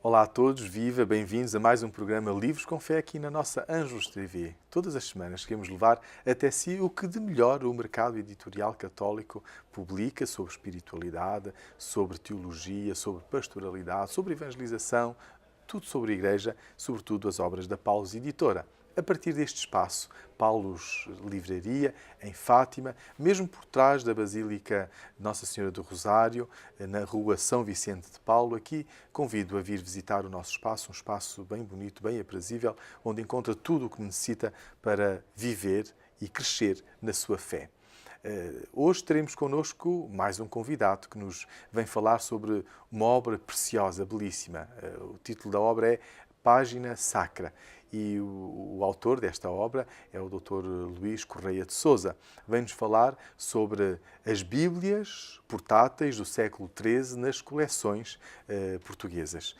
Olá a todos, viva, bem-vindos a mais um programa Livros com Fé aqui na nossa Anjos TV. Todas as semanas queremos levar até si o que de melhor o mercado editorial católico publica sobre espiritualidade, sobre teologia, sobre pastoralidade, sobre evangelização, tudo sobre a Igreja, sobretudo as obras da Paulus Editora. A partir deste espaço, Paulus Livraria, em Fátima, mesmo por trás da Basílica Nossa Senhora do Rosário, na rua São Vicente de Paulo, aqui convido a vir visitar o nosso espaço, um espaço bem bonito, bem aprazível, onde encontra tudo o que necessita para viver e crescer na sua fé. Hoje teremos connosco mais um convidado que nos vem falar sobre uma obra preciosa, belíssima. O título da obra é Página Sacra. E o autor desta obra é o Dr. Luís Correia de Sousa. Vem-nos falar sobre as Bíblias portáteis do século XIII nas coleções portuguesas.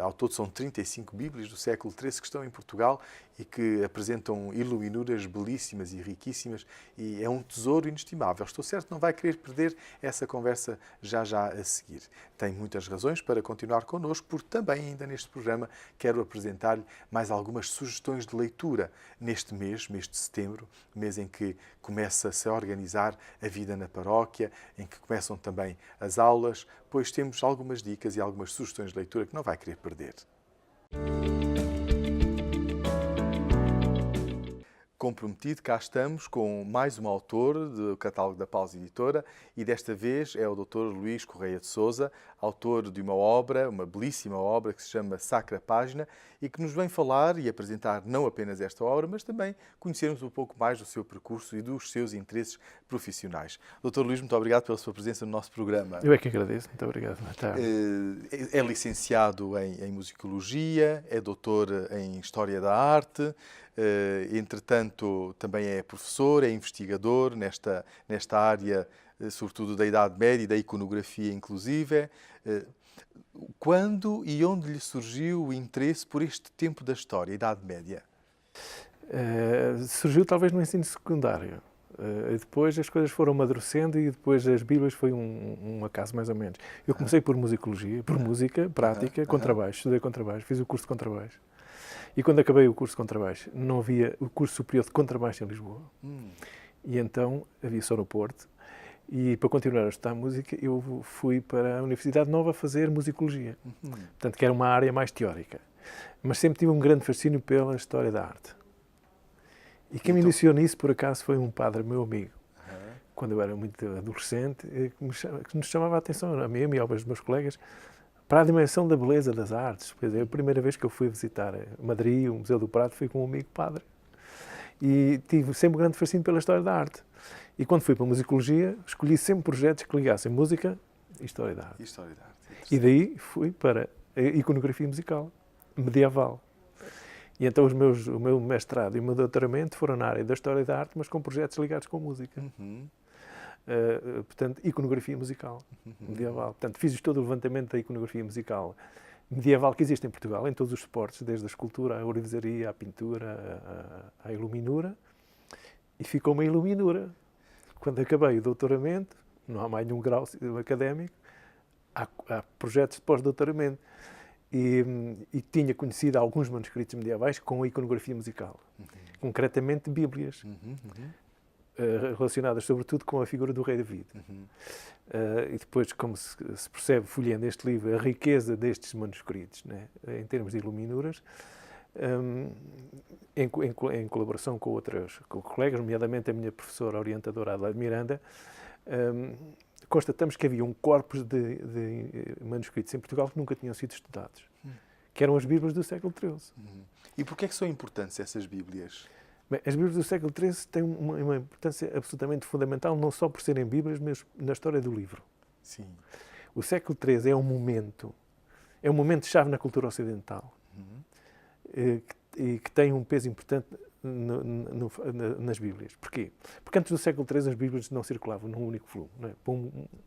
Ao todo são 35 Bíblias do século XIII que estão em Portugal e que apresentam iluminuras belíssimas e riquíssimas e é um tesouro inestimável. Estou certo que não vai querer perder essa conversa já a seguir. Tem muitas razões para continuar connosco, porque também ainda neste programa quero apresentar-lhe mais algumas sugestões de leitura neste mês de setembro, mês em que começa-se a organizar a vida na paróquia, em que começam também as aulas, pois temos algumas dicas e algumas sugestões de leitura que não vai querer perder. Comprometido, cá estamos com mais um autor do catálogo da Paulus Editora e desta vez é o Dr. Luís Correia de Sousa, autor de uma obra, uma belíssima obra que se chama Sacra Página e que nos vem falar e apresentar não apenas esta obra, mas também conhecermos um pouco mais do seu percurso e dos seus interesses profissionais. Dr. Luís, muito obrigado pela sua presença no nosso programa. Eu é que agradeço, muito obrigado. É licenciado em Musicologia, é doutor em História da Arte. Entretanto, também é professor, é investigador nesta área, sobretudo da Idade Média e da iconografia inclusive. Quando e onde lhe surgiu o interesse por este tempo da história, Idade Média? Surgiu talvez no ensino secundário. Depois as coisas foram amadurecendo e depois as Bíblias foi um acaso mais ou menos. Eu comecei por musicologia, por música prática, contrabaixo, estudei contrabaixo, fiz o curso de contrabaixo. E quando acabei o curso de contrabaixo, não havia o curso superior de contrabaixo em Lisboa. E então havia só no Porto. E para continuar a estudar música, eu fui para a Universidade Nova fazer musicologia. Portanto, que era uma área mais teórica. Mas sempre tive um grande fascínio pela história da arte. E quem me iniciou nisso, por acaso, foi um padre meu amigo. Quando eu era muito adolescente, que nos chamava a atenção, a mim e aos meus colegas, para a dimensão da beleza das artes. Quer dizer, a primeira vez que eu fui visitar Madrid, o Museu do Prado, fui com um amigo padre. E tive sempre um grande fascínio pela história da arte. E quando fui para a musicologia, escolhi sempre projetos que ligassem música e história da arte. E daí fui para a iconografia musical medieval. E então o meu mestrado e o meu doutoramento foram na área da história da arte, mas com projetos ligados com música. Portanto, iconografia musical medieval. Portanto, fiz todo o levantamento da iconografia musical medieval que existe em Portugal, em todos os suportes, desde a escultura, à ourivesaria, à pintura, à iluminura, e ficou uma iluminura. Quando acabei o doutoramento, não há mais nenhum grau académico, há projetos de pós-doutoramento. E tinha conhecido alguns manuscritos medievais com a iconografia musical, concretamente Bíblias. Relacionadas sobretudo com a figura do rei David. E depois, como se percebe, folheando este livro, a riqueza destes manuscritos, né, em termos de iluminuras, em colaboração com colegas, nomeadamente a minha professora orientadora Adelaide Miranda, constatamos que havia um corpus de manuscritos em Portugal que nunca tinham sido estudados, que eram as Bíblias do século XIII. E porquê é que são importantes essas Bíblias? Bem, as Bíblias do século XIII têm uma importância absolutamente fundamental, não só por serem Bíblias, mas na história do livro. Sim. O século XIII é um momento-chave na cultura ocidental, e que tem um peso importante nas Bíblias. Porquê? Porque antes do século XIII as Bíblias não circulavam num único volume. Não é?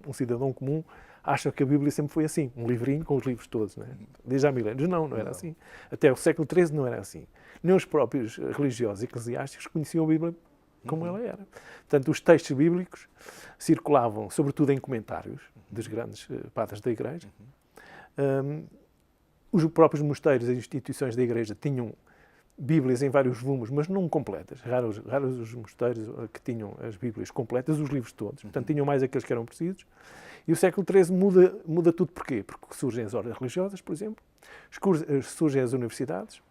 Um cidadão comum acha que a Bíblia sempre foi assim, um livrinho com os livros todos. Não é? Desde há milénios. Não era assim. Até o século XIII não era assim. Nem os próprios religiosos e eclesiásticos conheciam a Bíblia como ela era. Portanto, os textos bíblicos circulavam, sobretudo em comentários dos grandes padres da Igreja, Os próprios mosteiros, as instituições da Igreja, tinham Bíblias em vários volumes, mas não completas. Raros os mosteiros que tinham as Bíblias completas, os livros todos. Portanto, tinham mais aqueles que eram precisos. E o século XIII muda tudo. Porquê? Porque surgem as ordens religiosas, por exemplo, surgem as universidades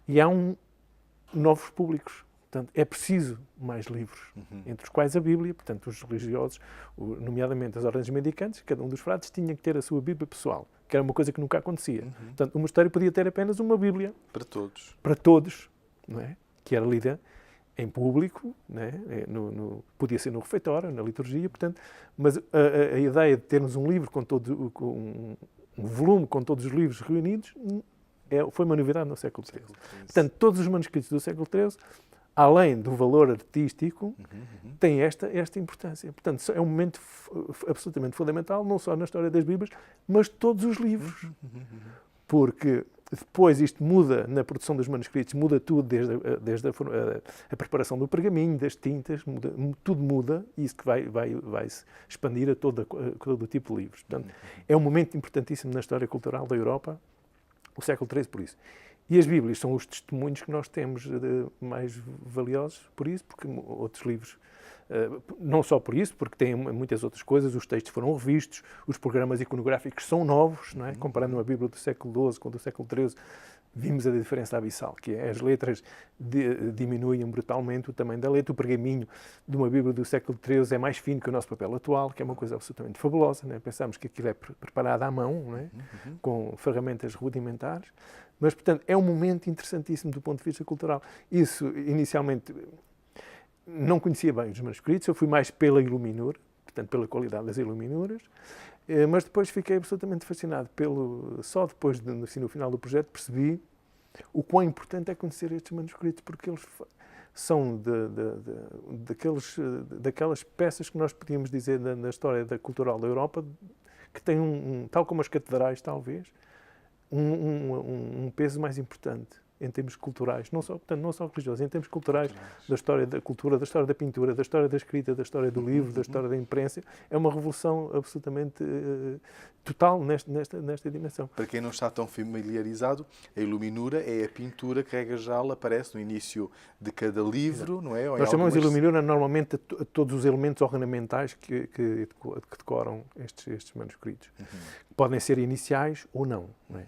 e há novos públicos. Portanto, é preciso mais livros, entre os quais a Bíblia. Portanto, os religiosos, nomeadamente as ordens mendicantes, cada um dos frades tinha que ter a sua Bíblia pessoal, que era uma coisa que nunca acontecia. Portanto, o mosteiro podia ter apenas uma Bíblia. Para todos. Para todos, não é? Que era lida em público, não é? Podia ser no refeitório, na liturgia, portanto, mas a ideia de termos um livro um volume com todos os livros reunidos foi uma novidade no século XIII. Portanto, todos os manuscritos do século XIII, além do valor artístico, têm esta importância. Portanto, é um momento absolutamente fundamental, não só na história das Bíblias, mas todos os livros. Porque depois isto muda na produção dos manuscritos, muda tudo, desde a preparação do pergaminho, das tintas, tudo muda, e isso que vai se expandir a todo o tipo de livros. Portanto, é um momento importantíssimo na história cultural da Europa, o século XIII, por isso. E as Bíblias são os testemunhos que nós temos mais valiosos por isso, porque outros livros, não só por isso, porque têm muitas outras coisas, os textos foram revistos, os programas iconográficos são novos, não é? Comparando a Bíblia do século XII com a do século XIII, vimos a diferença abissal, que é as letras diminuem brutalmente o tamanho da letra, o pergaminho de uma Bíblia do século XIII é mais fino que o nosso papel atual, que é uma coisa absolutamente fabulosa, não é? Pensamos que aquilo é preparado à mão, não é? Com ferramentas rudimentares, mas, portanto, é um momento interessantíssimo do ponto de vista cultural. Isso, inicialmente, não conhecia bem os manuscritos, eu fui mais pela iluminura, portanto, pela qualidade das iluminuras, mas depois fiquei absolutamente fascinado só depois, no final do projeto, percebi o quão importante é conhecer estes manuscritos, porque eles são daquelas peças que nós podíamos dizer na história cultural da Europa, que têm, tal como as catedrais, talvez, um peso mais importante em termos culturais, não só religiosos, em termos culturais, da história da cultura, da história da pintura, da história da escrita, da história do livro, da história da imprensa. É uma revolução absolutamente total nesta dimensão. Para quem não está tão familiarizado, a iluminura é a pintura que, regra geral, aparece no início de cada livro, não é? Nós chamamos de iluminura normalmente a todos os elementos ornamentais que decoram estes manuscritos. Podem ser iniciais ou não, não é?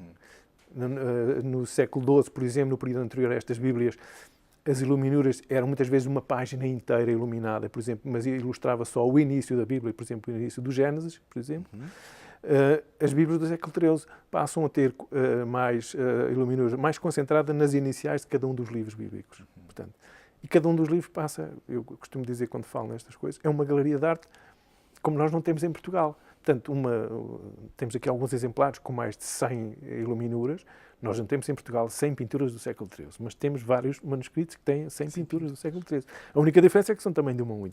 No século XII, por exemplo, no período anterior a estas Bíblias, as iluminuras eram muitas vezes uma página inteira iluminada, por exemplo, mas ilustrava só o início da Bíblia, por exemplo, o início do Gênesis, por exemplo. As Bíblias do século XIII passam a ter mais iluminuras, mais concentrada nas iniciais de cada um dos livros bíblicos. Portanto, e cada um dos livros passa, eu costumo dizer quando falo nestas coisas, é uma galeria de arte como nós não temos em Portugal. Portanto, temos aqui alguns exemplares com mais de 100 iluminuras. Nós não temos em Portugal 100 pinturas do século XIII, mas temos vários manuscritos que têm 100 pinturas do século XIII. A única diferença é que são também de uma unha,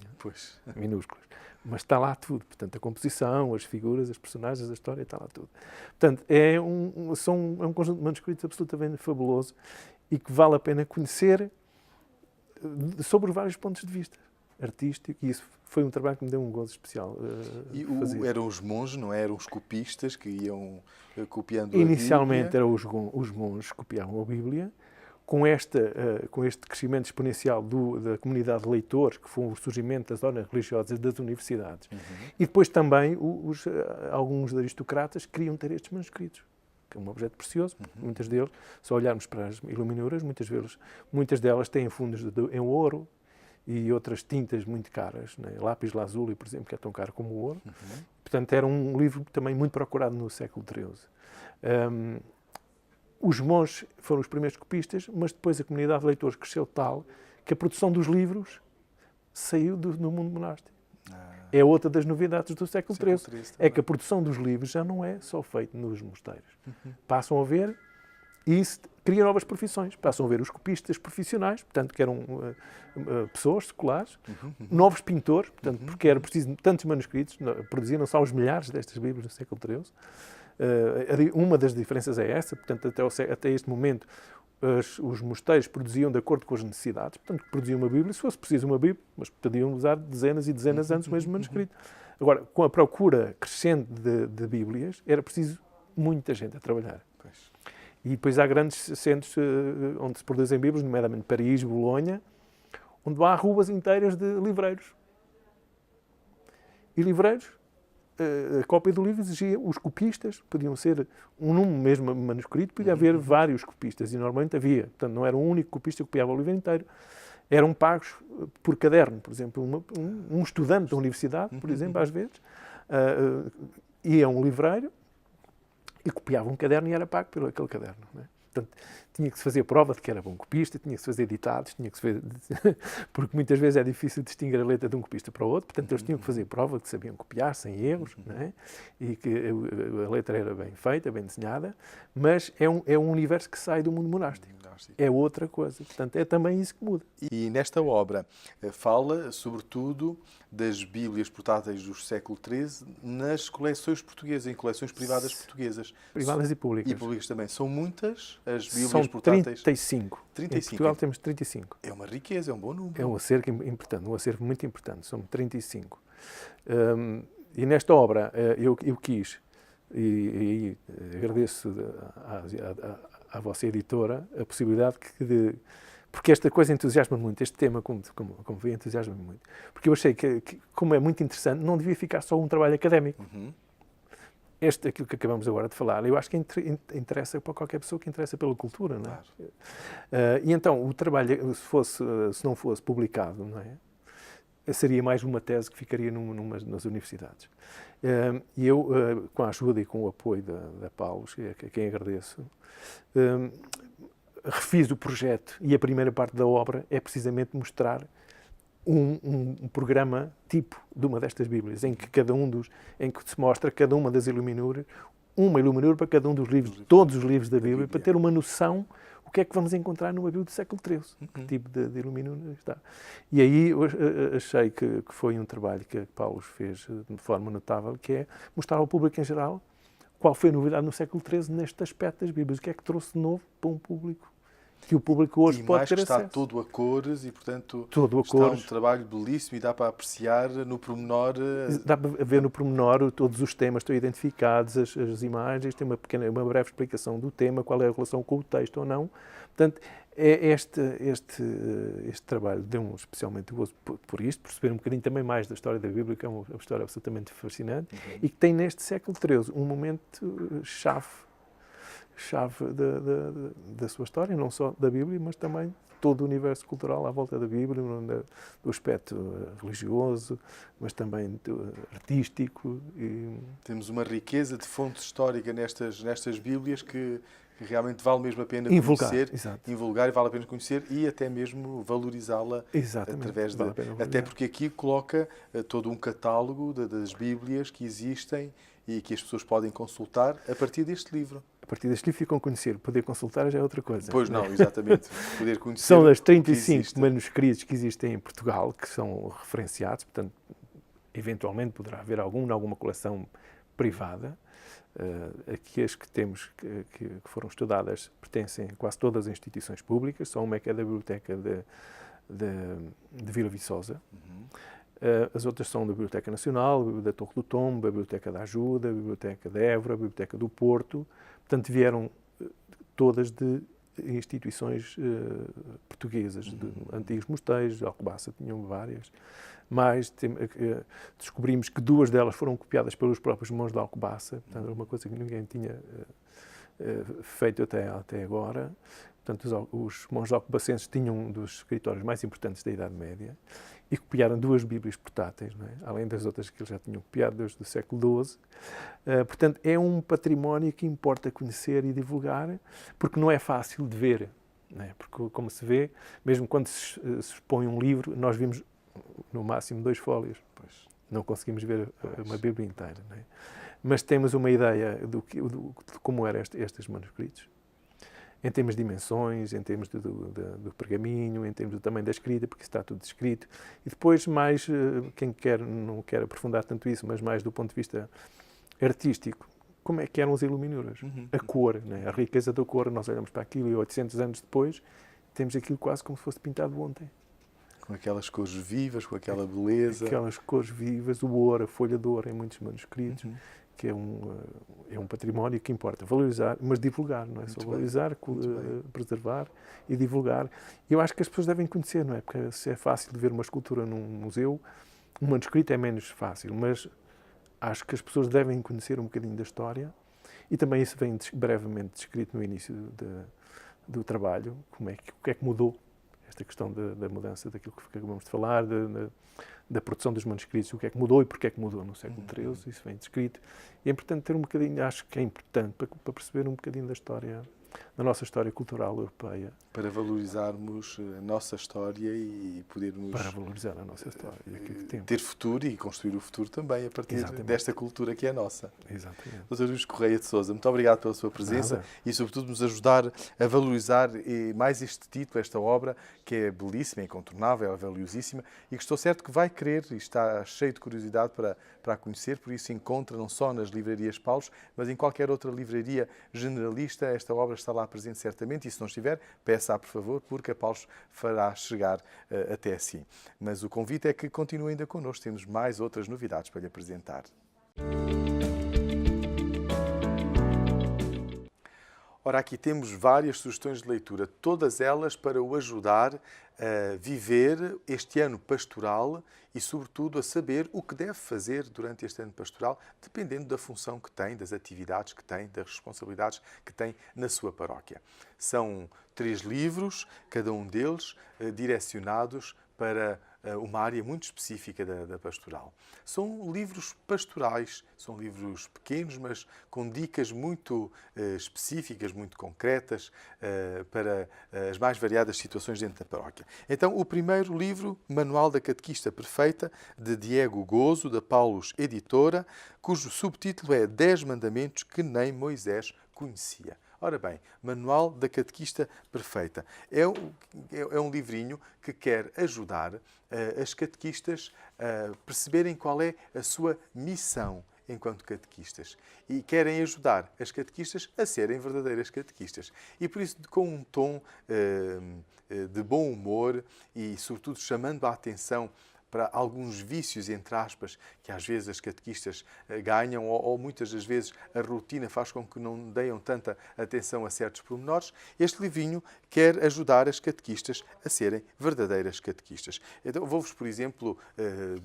minúsculas. Mas está lá tudo. Portanto, a composição, as figuras, as personagens, a história, está lá tudo. Portanto, é um conjunto de manuscritos absolutamente fabuloso e que vale a pena conhecer sobre vários pontos de vista artístico, e isso foi um trabalho que me deu um gozo especial fazer. Eram os monges, não eram os copistas que iam copiando Inicialmente eram os monges que copiavam a Bíblia, com este crescimento exponencial da comunidade de leitores, que foi o surgimento das ordens religiosas das universidades. E depois também alguns aristocratas queriam ter estes manuscritos, que é um objeto precioso, muitas deles, se olharmos para as iluminuras, muitas delas têm fundos em ouro, e outras tintas muito caras, né? Lápis lazuli, por exemplo, que é tão caro como o ouro. Portanto, era um livro também muito procurado no século XIII. Os monges foram os primeiros copistas, mas depois a comunidade de leitores cresceu tal que a produção dos livros saiu do mundo monástico. É outra das novidades do século XIII. É que a produção dos livros já não é só feita nos mosteiros. Passam a ver, e isso cria novas profissões. Passam a ver os copistas profissionais, portanto, que eram pessoas seculares, novos pintores, portanto, porque era preciso tantos manuscritos, produziram-se aos milhares destas Bíblias no século XIII. Uma das diferenças é essa, portanto, até este momento, os mosteiros produziam de acordo com as necessidades, portanto, produziam uma Bíblia, se fosse preciso uma Bíblia, mas podiam usar dezenas e dezenas de anos o mesmo manuscrito. Agora, com a procura crescente de Bíblias, era preciso muita gente a trabalhar. E depois há grandes centros onde se produzem Bíblias, nomeadamente Paris, Bolonha, onde há ruas inteiras de livreiros. E livreiros, a cópia do livro exigia os copistas, podiam ser num mesmo manuscrito, podia haver vários copistas, e normalmente havia. Portanto, não era um único copista que copiava o livro inteiro. Eram pagos por caderno, por exemplo. Um estudante da universidade, por exemplo, às vezes, ia a um livreiro e copiava um caderno e era pago pelo aquele caderno. Não é? Portanto, tinha que se fazer prova de que era bom copista, tinha que se fazer ditados, tinha que se fazer... porque muitas vezes é difícil distinguir a letra de um copista para o outro, portanto eles tinham que fazer prova de que sabiam copiar sem erros, não é? E que a letra era bem feita, bem desenhada, mas é um universo que sai do mundo monástico. É outra coisa, portanto é também isso que muda. E nesta obra fala, sobretudo, das Bíblias portáteis do século XIII nas coleções portuguesas, em coleções privadas portuguesas. Privadas e públicas. E públicas também. São muitas as Bíblias São portáteis? 35. 35. Em Portugal temos 35. É uma riqueza, é um bom número. É um acervo importante, um acervo muito importante. São 35. E nesta obra eu quis, e agradeço à vossa editora a possibilidade porque esta coisa entusiasma-me muito, este tema, como vê, entusiasma-me muito. Porque eu achei que, como é muito interessante, não devia ficar só um trabalho académico. Aquilo que acabamos agora de falar, eu acho que interessa para qualquer pessoa que interessa pela cultura, não é? Claro. E então, o trabalho, se não fosse publicado, não é? Seria mais uma tese que ficaria nas universidades. E eu, com a ajuda e com o apoio da Paulus, a quem agradeço, refiz o projeto, e a primeira parte da obra é precisamente mostrar um programa tipo de uma destas Bíblias, em que em que se mostra cada uma das iluminuras, uma iluminura para cada um dos livros, todos os livros da Bíblia, para ter uma noção o que é que vamos encontrar numa Bíblia do século XIII, que tipo de iluminura está. E aí eu achei que foi um trabalho que Paulo fez de forma notável, que é mostrar ao público em geral qual foi a novidade no século XIII neste aspecto das Bíblias, o que é que trouxe de novo para um público que o público hoje pode ter acesso. Está todo a cores e, portanto, está um trabalho belíssimo e dá para apreciar no pormenor... Dá para ver no pormenor, todos os temas estão identificados, as imagens, tem uma breve explicação do tema, qual é a relação com o texto ou não. Portanto, este trabalho deu-me especialmente gozo por isto, por saber um bocadinho também mais da história da Bíblia, que é uma história absolutamente fascinante, e que tem neste século XIII um momento chave da sua história, não só da Bíblia, mas também todo o universo cultural à volta da Bíblia, do aspecto religioso, mas também artístico. Temos uma riqueza de fontes históricas nestas Bíblias que realmente vale mesmo a pena conhecer, divulgar e vale a pena conhecer e até mesmo valorizá-la através até porque aqui coloca todo um catálogo das Bíblias que existem e que as pessoas podem consultar a partir deste livro. A partir deste livro ficam a conhecer. Poder consultar já é outra coisa. Pois não, exatamente. Poder conhecer. São das 35 manuscritos que existem em Portugal, que são referenciados, portanto, eventualmente poderá haver alguma coleção privada. Aqui as que temos, que foram estudadas, pertencem a quase todas as instituições públicas. Só uma é que é da Biblioteca de Vila Viçosa. As outras são da Biblioteca Nacional, da Torre do Tombo, a Biblioteca da Ajuda, a Biblioteca de Évora, a Biblioteca do Porto. Portanto, vieram todas de instituições portuguesas, de antigos mosteiros, de Alcobaça tinham várias. Mas descobrimos que 2 delas foram copiadas pelos próprios irmãos de Alcobaça, portanto, era uma coisa que ninguém tinha feito até agora. Portanto, os monges alcobacenses tinham um dos escritórios mais importantes da Idade Média e copiaram 2 Bíblias portáteis, não é? Além das outras que eles já tinham copiado desde o século XII. Portanto, é um património que importa conhecer e divulgar, porque não é fácil de ver, não é? Porque, como se vê, mesmo quando se expõe um livro, nós vimos no máximo 2 fólios. Pois. Não conseguimos ver uma Bíblia inteira, não é? Mas temos uma ideia de como eram estes manuscritos, em termos de dimensões, em termos do pergaminho, em termos do tamanho da escrita, porque está tudo escrito. E depois, mais, quem não quer aprofundar tanto isso, mas mais do ponto de vista artístico, como é que eram as iluminuras? A cor, né? A riqueza da cor. Nós olhamos para aquilo e 800 anos depois temos aquilo quase como se fosse pintado ontem. Com aquelas cores vivas, com aquela beleza. Aquelas cores vivas, o ouro, a folha de ouro em muitos manuscritos, que é um património que importa valorizar, mas divulgar, não é só valorizar, preservar e divulgar. E eu acho que as pessoas devem conhecer, não é? Porque se é fácil de ver uma escultura num museu, um manuscrito é menos fácil, mas acho que as pessoas devem conhecer um bocadinho da história, e também isso vem brevemente descrito no início do trabalho, o que é que mudou, esta questão da mudança daquilo que acabamos de falar, da produção dos manuscritos, o que é que mudou e porque é que mudou no século XIII, isso vem descrito. E é importante ter um bocadinho, acho que é importante para perceber um bocadinho da nossa história cultural europeia. Para valorizarmos a nossa história e podermos... Para valorizar a nossa história. Ter futuro e construir o futuro também a partir desta cultura que é nossa. Exatamente. Dr. Luís Correia de Sousa, muito obrigado pela sua presença e, sobretudo, nos ajudar a valorizar mais este título, esta obra, que é belíssima, é incontornável, é valiosíssima e que estou certo que vai querer e está cheio de curiosidade para a conhecer, por isso encontra não só nas livrarias Paulos, mas em qualquer outra livraria generalista. Esta obra está lá presente certamente e, se não estiver, peça, por favor, porque a Paulos fará chegar até si. Mas o convite é que continue ainda connosco, temos mais outras novidades para lhe apresentar. Ora, aqui temos várias sugestões de leitura, todas elas para o ajudar a viver este ano pastoral e, sobretudo, a saber o que deve fazer durante este ano pastoral, dependendo da função que tem, das atividades que tem, das responsabilidades que tem na sua paróquia. São 3 livros, cada um deles direcionados para uma área muito específica da pastoral. São livros pastorais, são livros pequenos, mas com dicas muito específicas, muito concretas para as mais variadas situações dentro da paróquia. Então, o primeiro livro, Manual da Catequista Perfeita, de Diego Gozo, da Paulos Editora, cujo subtítulo é 10 Mandamentos que nem Moisés conhecia. Ora bem, Manual da Catequista Perfeita. É um livrinho que quer ajudar as catequistas a perceberem qual é a sua missão enquanto catequistas e querem ajudar as catequistas a serem verdadeiras catequistas. E por isso, com um tom de bom humor e, sobretudo, chamando a atenção para alguns vícios, entre aspas, que às vezes as catequistas ganham ou muitas das vezes a rotina faz com que não deem tanta atenção a certos pormenores, este livrinho quer ajudar as catequistas a serem verdadeiras catequistas. Então, vou-vos, por exemplo,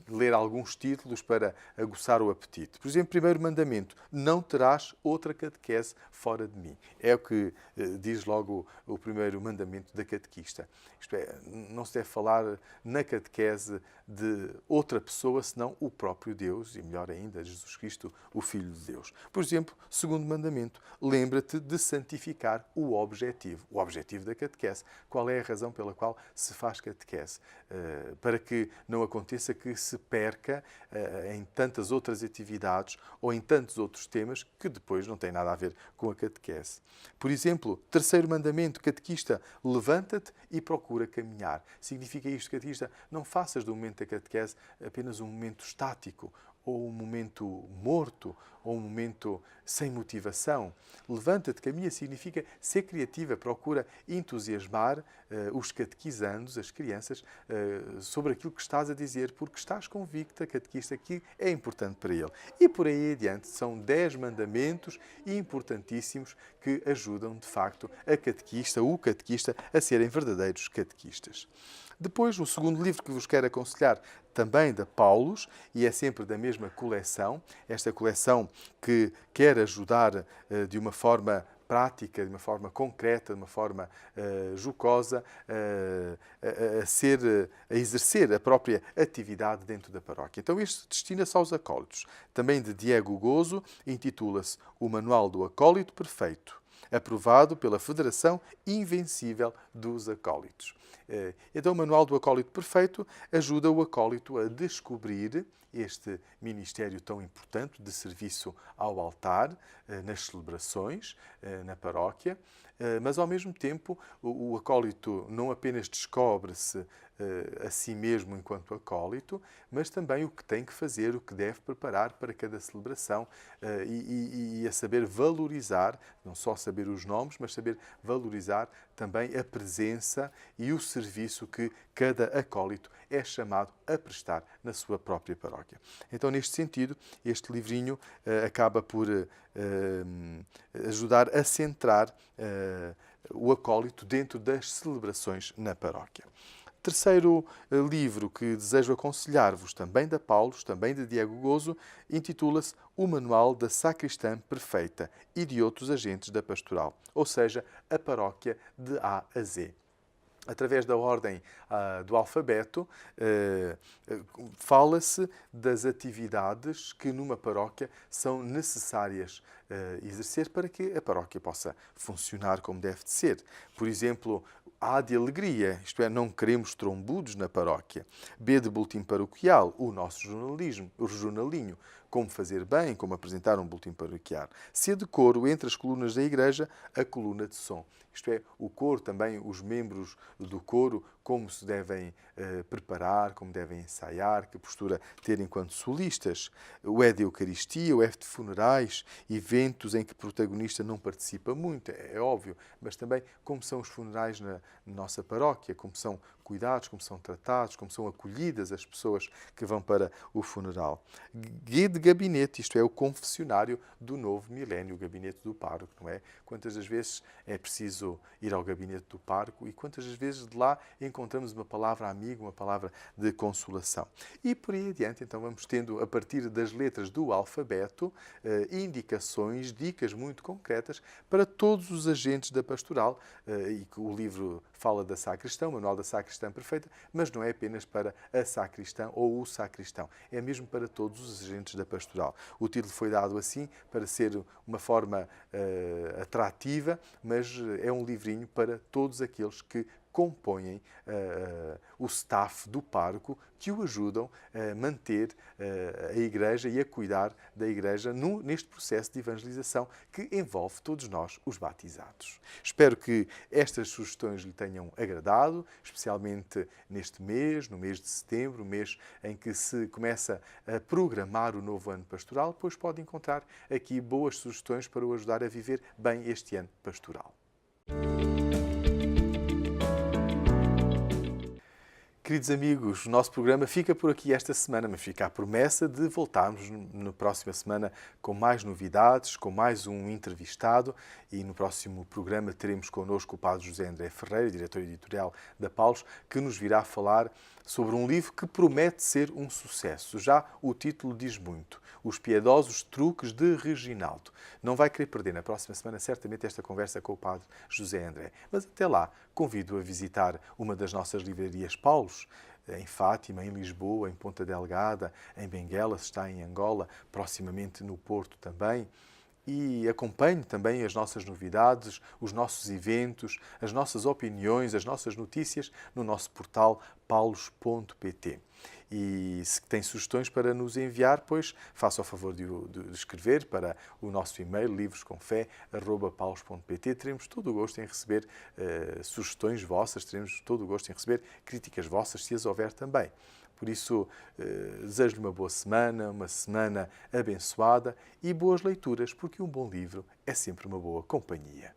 ler alguns títulos para aguçar o apetite. Por exemplo, primeiro mandamento, não terás outra catequese fora de mim. É o que diz logo o primeiro mandamento da catequista. Isto é, não se deve falar na catequese de outra pessoa, senão o próprio Deus, e melhor ainda, Jesus Cristo, o Filho de Deus. Por exemplo, segundo mandamento, lembra-te de santificar o objetivo da catequese. Qual é a razão pela qual se faz catequese? Para que não aconteça que se perca em tantas outras atividades ou em tantos outros temas que depois não têm nada a ver com a catequese. Por exemplo, terceiro mandamento, catequista, levanta-te e procura caminhar. Significa isto, catequista, não faças do momento da catequese apenas um momento estático, ou um momento morto, ou um momento sem motivação. Levanta-te, caminha, significa ser criativa, procura entusiasmar os catequizandos, as crianças, sobre aquilo que estás a dizer, porque estás convicta, catequista, que é importante para ele. E por aí adiante, são 10 mandamentos importantíssimos que ajudam, de facto, a catequista, o catequista, a serem verdadeiros catequistas. Depois, o segundo livro que vos quero aconselhar, também da Paulos, e é sempre da mesma coleção, esta coleção que quer ajudar de uma forma prática, de uma forma concreta, de uma forma jocosa, a exercer a própria atividade dentro da paróquia. Então, este destina-se aos acólitos. Também de Diego Gozo, intitula-se O Manual do Acólito Perfeito, aprovado pela Federação Invencível dos Acólitos. Então, o Manual do Acólito Perfeito ajuda o acólito a descobrir este ministério tão importante de serviço ao altar, nas celebrações, na paróquia, mas, ao mesmo tempo, o acólito não apenas descobre-se a si mesmo enquanto acólito, mas também o que tem que fazer, o que deve preparar para cada celebração e a saber valorizar, não só saber os nomes, mas saber valorizar também a presença e o serviço que cada acólito é chamado a prestar na sua própria paróquia. Então, neste sentido, este livrinho acaba por ajudar a centrar o acólito dentro das celebrações na paróquia. Terceiro livro que desejo aconselhar-vos, também da Paulos, também de Diego Gozo, intitula-se O Manual da Sacristã Perfeita e de outros agentes da pastoral, ou seja, a paróquia de A a Z. Através da ordem do alfabeto, fala-se das atividades que numa paróquia são necessárias exercer para que a paróquia possa funcionar como deve de ser. Por exemplo, A de alegria, isto é, não queremos trombudos na paróquia. B de boletim paroquial, o nosso jornalismo, o jornalinho, como fazer bem, como apresentar um boletim paroquial. C de coro, entre as colunas da igreja, a coluna de som. Isto é, o coro também, os membros do coro, como se devem preparar, como devem ensaiar, que postura ter enquanto solistas. O E de Eucaristia, o F de funerais, eventos em que o protagonista não participa muito, é óbvio, mas também como são os funerais na nossa paróquia, como são cuidados, como são tratados, como são acolhidas as pessoas que vão para o funeral. G de gabinete, isto é, o confessionário do novo milénio, o gabinete do pároco, não é? Quantas das vezes é preciso ir ao gabinete do pároco e quantas das vezes de lá encontramos uma palavra amiga, uma palavra de consolação. E por aí adiante, então, vamos tendo, a partir das letras do alfabeto, indicações, dicas muito concretas para todos os agentes da pastoral, e que o livro fala da sacristão, o Manual da Sacristã Perfeita, mas não é apenas para a sacristã ou o sacristão, é mesmo para todos os agentes da pastoral. O título foi dado assim para ser uma forma atrativa, mas é um livrinho para todos aqueles que compõem o staff do pároco, que o ajudam a manter a Igreja e a cuidar da Igreja neste processo de evangelização que envolve todos nós, os batizados. Espero que estas sugestões lhe tenham agradado, especialmente neste mês, no mês de setembro, mês em que se começa a programar o novo ano pastoral, pois pode encontrar aqui boas sugestões para o ajudar a viver bem este ano pastoral. Queridos amigos, o nosso programa fica por aqui esta semana, mas fica a promessa de voltarmos na próxima semana com mais novidades, com mais um entrevistado, e no próximo programa teremos connosco o Padre José André Ferreira, diretor editorial da Paulos, que nos virá falar sobre um livro que promete ser um sucesso. Já o título diz muito. Os Piedosos Truques de Reginaldo. Não vai querer perder na próxima semana, certamente, esta conversa com o Padre José André. Mas até lá, convido a visitar uma das nossas livrarias Paulos, em Fátima, em Lisboa, em Ponta Delgada, em Benguela, se está em Angola, proximamente no Porto também. E acompanhe também as nossas novidades, os nossos eventos, as nossas opiniões, as nossas notícias no nosso portal paulos.pt. E se tem sugestões para nos enviar, pois faça o favor de escrever para o nosso e-mail livroscomfé@paulos.pt. Teremos todo o gosto em receber sugestões vossas, teremos todo o gosto em receber críticas vossas, se as houver também. Por isso, desejo-lhe uma boa semana, uma semana abençoada e boas leituras, porque um bom livro é sempre uma boa companhia.